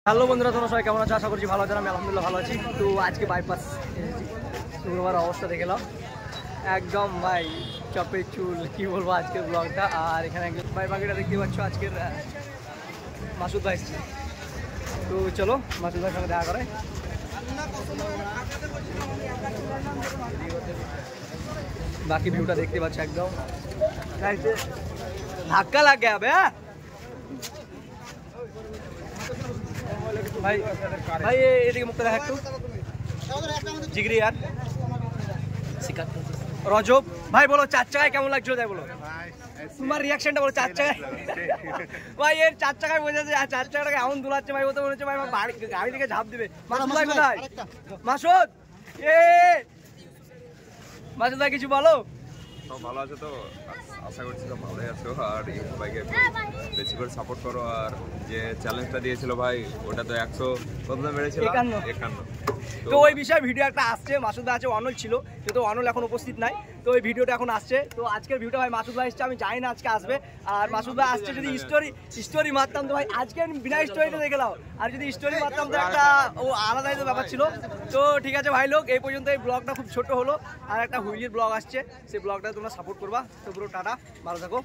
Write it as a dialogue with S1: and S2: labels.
S1: Hello বন্ধুরা, তোমরা সবাই কেমন আছো? আশা করছি ভালো আছো। আমি আলহামদুলিল্লাহ ভালো আছি। তো আজকে বাইপাস এসেছি, শুক্রবার অবস্থা দেখলাম একদম ভাই চপে চুল, কি বলবো আজকের ব্লগটা। আর এখানে একজন ভাই বাকিটা দেখতে পাচ্ছ, আজকের মাসুদ ভাই এসেছে। তো চলো মাসুদ ভাইয়ের সঙ্গে দেখা করে। বাকি ভিউটা দেখতে পাচ্ছ, একদম ধাক্কা লাগে হবে। ভাই ভাই এদিকে মুখটা দেখা একটু, জিগরি আর রজব ভাই বলো 4 চাকায় কেমন লাগছিল তাই বলো, তোমার রিয়াকশনটা বলো। 4 চাকায় ভাই এর 4 চাকায় বোঝাচ্ছে, আর 4 চাকাটাকে এমন দুলাচ্ছে ভাই, ও তো মনে হচ্ছে ভাই গাড়ি থেকে ঝাঁপ দিবে। মাসুদ ভাই কোথায়? মাসুদ মাসুদ ভাই কিছু বলো।
S2: সব ভালো আছে তো, আশা করছি সব ভালোই আছো। আর ইউটিউব ভাইকে বেশি করে সাপোর্ট করো। আর যে চ্যালেঞ্জটা দিয়েছিল ভাই, ওটা তো 100 কত মেরেছিল, 51।
S1: তো ওই বিষয়ে ভিডিও একটা আসছে, মাসুদ ভাই আছে, অনল ছিল, কিন্তু অনল এখন উপস্থিত নাই। তো ওই ভিডিওটা এখন আসছে। তো আজকের ভিডিও ভাই মাসুদ ভাই এসছে, আমি জানি না আজকে আসবে। আর মাসুদ ভাই আসছে, যদি স্টোরি মারতাম তো ভাই আজকে বিনা স্টোরিটা দেখে নাও। আর যদি স্টোরি মারতাম তো একটা ও আলাদাই তো ব্যাপার ছিল। তো ঠিক আছে ভাই লোক, এই পর্যন্ত এই ব্লগটা খুব ছোট হলো। আর একটা হুইলির ব্লগ আসছে, সেই ব্লগটা তোমরা সাপোর্ট করবা। তো পুরো টাটা, ভালো থাকো।